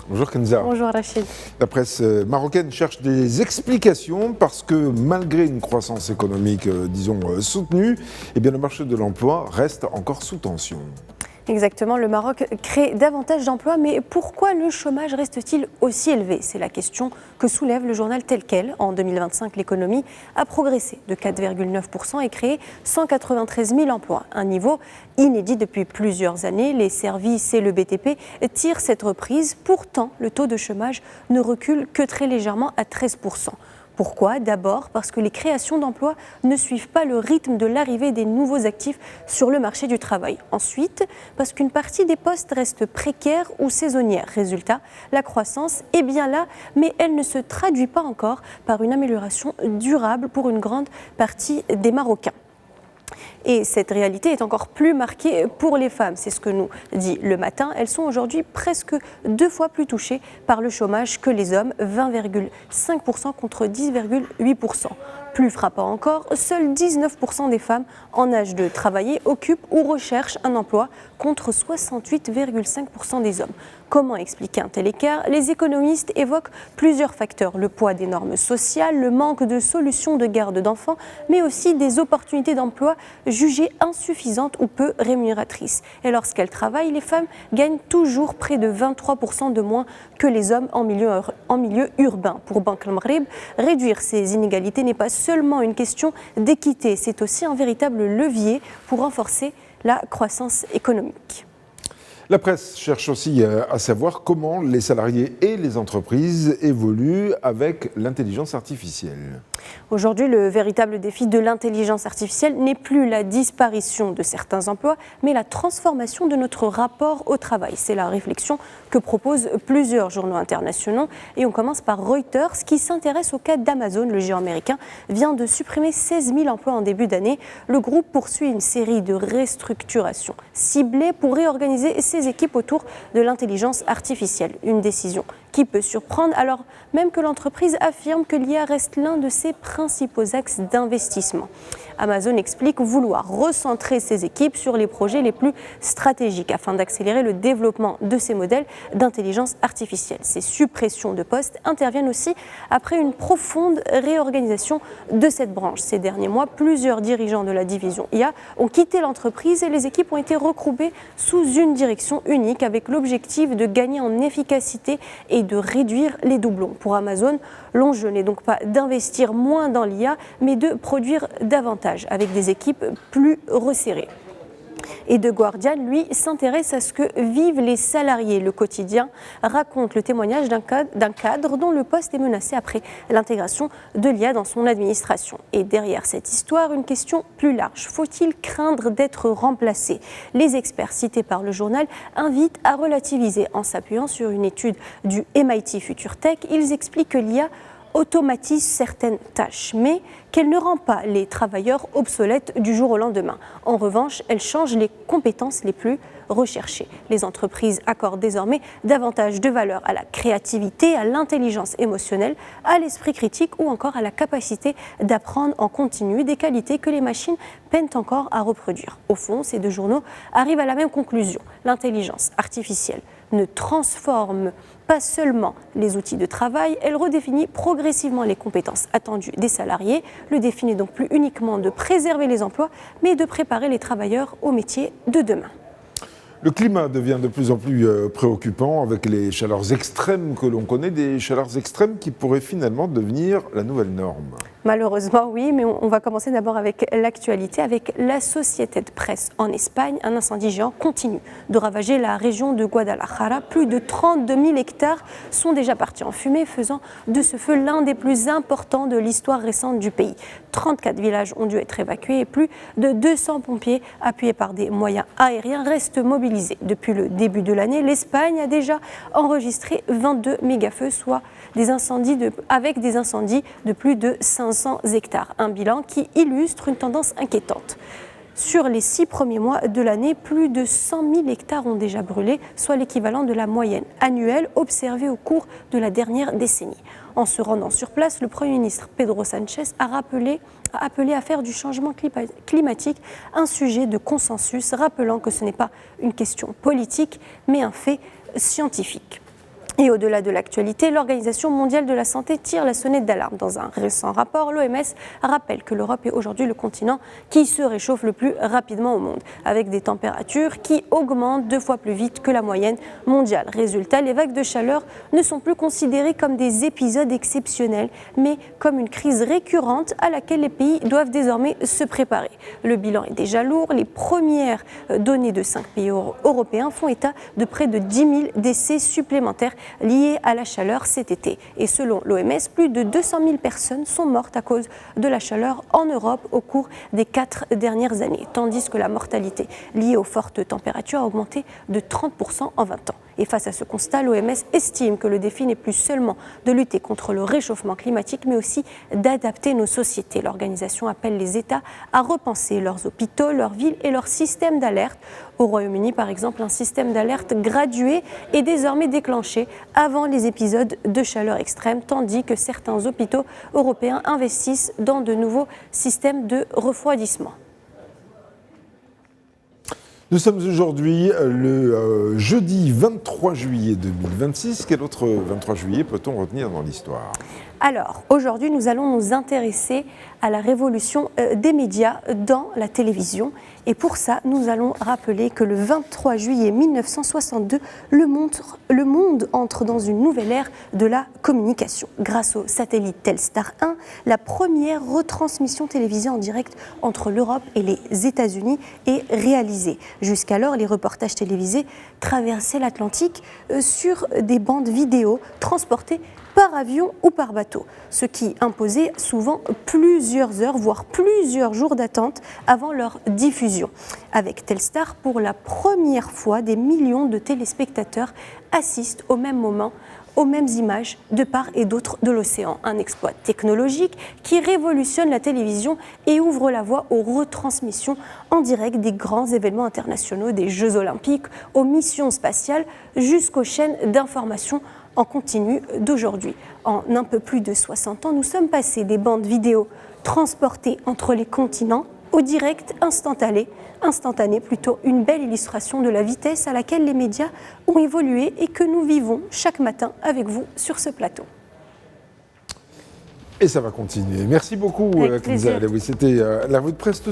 Bonjour Kenza. Bonjour Rachid. La presse marocaine cherche des explications parce que malgré une croissance économique, soutenue, eh bien le marché de l'emploi reste encore sous tension. Exactement, le Maroc crée davantage d'emplois, mais pourquoi le chômage reste-t-il aussi élevé? C'est la question que soulève le journal Tel Quel. En 2025, l'économie a progressé de 4,9% et créé 193 000 emplois, un niveau inédit depuis plusieurs années. Les services et le BTP tirent cette reprise. Pourtant, le taux de chômage ne recule que très légèrement à 13%. Pourquoi? D'abord parce que les créations d'emplois ne suivent pas le rythme de l'arrivée des nouveaux actifs sur le marché du travail. Ensuite, parce qu'une partie des postes reste précaire ou saisonnière. Résultat, la croissance est bien là, mais elle ne se traduit pas encore par une amélioration durable pour une grande partie des Marocains. Et cette réalité est encore plus marquée pour les femmes. C'est ce que nous dit Le Matin. Elles sont aujourd'hui presque 2 fois plus touchées par le chômage que les hommes, 20,5% contre 10,8%. Plus frappant encore, seuls 19% des femmes en âge de travailler occupent ou recherchent un emploi contre 68,5% des hommes. Comment expliquer un tel écart? Les économistes évoquent plusieurs facteurs. Le poids des normes sociales, le manque de solutions de garde d'enfants, mais aussi des opportunités d'emploi jugées insuffisantes ou peu rémunératrices. Et lorsqu'elles travaillent, les femmes gagnent toujours près de 23% de moins que les hommes en milieu urbain. Pour Banque al-Maghreb, réduire ces inégalités n'est pas seulement une question d'équité, c'est aussi un véritable levier pour renforcer la croissance économique. La presse cherche aussi à savoir comment les salariés et les entreprises évoluent avec l'intelligence artificielle. Aujourd'hui, le véritable défi de l'intelligence artificielle n'est plus la disparition de certains emplois, mais la transformation de notre rapport au travail. C'est la réflexion que proposent plusieurs journaux internationaux. Et on commence par Reuters, qui s'intéresse au cas d'Amazon. Le géant américain vient de supprimer 16 000 emplois en début d'année. Le groupe poursuit une série de restructurations ciblées pour réorganiser ses équipes autour de l'intelligence artificielle. Une décision qui peut surprendre alors même que l'entreprise affirme que l'IA reste l'un de ses principaux axes d'investissement. Amazon explique vouloir recentrer ses équipes sur les projets les plus stratégiques afin d'accélérer le développement de ces modèles d'intelligence artificielle. Ces suppressions de postes interviennent aussi après une profonde réorganisation de cette branche. Ces derniers mois, plusieurs dirigeants de la division IA ont quitté l'entreprise et les équipes ont été regroupées sous une direction unique avec l'objectif de gagner en efficacité et de réduire les doublons. Pour Amazon, l'enjeu n'est donc pas d'investir moins dans l'IA, mais de produire davantage avec des équipes plus resserrées. Et The Guardian, lui, s'intéresse à ce que vivent les salariés. Le quotidien raconte le témoignage d'un cadre dont le poste est menacé après l'intégration de l'IA dans son administration. Et derrière cette histoire, une question plus large. Faut-il craindre d'être remplacé? Les experts cités par le journal invitent à relativiser en s'appuyant sur une étude du MIT Future Tech. Ils expliquent que l'IA automatise certaines tâches, mais qu'elle ne rend pas les travailleurs obsolètes du jour au lendemain. En revanche, elle change les compétences les plus recherchées. Les entreprises accordent désormais davantage de valeur à la créativité, à l'intelligence émotionnelle, à l'esprit critique ou encore à la capacité d'apprendre en continu, des qualités que les machines peinent encore à reproduire. Au fond, ces deux journaux arrivent à la même conclusion. L'intelligence artificielle ne transforme pas seulement les outils de travail, elle redéfinit progressivement les compétences attendues des salariés. Le défi n'est donc plus uniquement de préserver les emplois, mais de préparer les travailleurs aux métiers de demain. Le climat devient de plus en plus préoccupant avec les chaleurs extrêmes que l'on connaît, des chaleurs extrêmes qui pourraient finalement devenir la nouvelle norme. Malheureusement, oui, mais on va commencer d'abord avec l'actualité, avec l'Associated Press en Espagne. Un incendie géant continue de ravager la région de Guadalajara. Plus de 32 000 hectares sont déjà partis en fumée, faisant de ce feu l'un des plus importants de l'histoire récente du pays. 34 villages ont dû être évacués et plus de 200 pompiers, appuyés par des moyens aériens, restent mobilisés. Depuis le début de l'année, l'Espagne a déjà enregistré 22 mégafeux, soit avec des incendies de plus de 500 hectares. Un bilan qui illustre une tendance inquiétante. Sur les 6 premiers mois de l'année, plus de 100 000 hectares ont déjà brûlé, soit l'équivalent de la moyenne annuelle observée au cours de la dernière décennie. En se rendant sur place, le Premier ministre Pedro Sánchez a appelé à faire du changement climatique un sujet de consensus, rappelant que ce n'est pas une question politique, mais un fait scientifique. Et au-delà de l'actualité, l'Organisation mondiale de la santé tire la sonnette d'alarme. Dans un récent rapport, l'OMS rappelle que l'Europe est aujourd'hui le continent qui se réchauffe le plus rapidement au monde, avec des températures qui augmentent 2 fois plus vite que la moyenne mondiale. Résultat, les vagues de chaleur ne sont plus considérées comme des épisodes exceptionnels, mais comme une crise récurrente à laquelle les pays doivent désormais se préparer. Le bilan est déjà lourd. Les premières données de 5 pays européens font état de près de 10 000 décès supplémentaires liés à la chaleur cet été. Et selon l'OMS, plus de 200 000 personnes sont mortes à cause de la chaleur en Europe au cours des 4 dernières années, tandis que la mortalité liée aux fortes températures a augmenté de 30% en 20 ans. Et face à ce constat, l'OMS estime que le défi n'est plus seulement de lutter contre le réchauffement climatique, mais aussi d'adapter nos sociétés. L'organisation appelle les États à repenser leurs hôpitaux, leurs villes et leurs systèmes d'alerte. Au Royaume-Uni, par exemple, un système d'alerte gradué est désormais déclenché avant les épisodes de chaleur extrême, tandis que certains hôpitaux européens investissent dans de nouveaux systèmes de refroidissement. Nous sommes aujourd'hui le jeudi 23 juillet 2026. Quel autre 23 juillet peut-on retenir dans l'histoire ? Alors, aujourd'hui, nous allons nous intéresser à la révolution des médias dans la télévision. Et pour ça, nous allons rappeler que le 23 juillet 1962, le monde entre dans une nouvelle ère de la communication. Grâce au satellite Telstar 1, la première retransmission télévisée en direct entre l'Europe et les États-Unis est réalisée. Jusqu'alors, les reportages télévisés traversaient l'Atlantique sur des bandes vidéo transportées par avion ou par bateau, ce qui imposait souvent plusieurs heures, voire plusieurs jours d'attente avant leur diffusion. Avec Telstar, pour la première fois, des millions de téléspectateurs assistent au même moment aux mêmes images de part et d'autre de l'océan. Un exploit technologique qui révolutionne la télévision et ouvre la voie aux retransmissions en direct des grands événements internationaux, des Jeux Olympiques, aux missions spatiales, jusqu'aux chaînes d'information en continu d'aujourd'hui. En un peu plus de 60 ans, nous sommes passés des bandes vidéo transportées entre les continents au direct instantané, une belle illustration de la vitesse à laquelle les médias ont évolué et que nous vivons chaque matin avec vous sur ce plateau. Et ça va continuer. Merci beaucoup, Kenza Alaoui. C'était la revue de presse.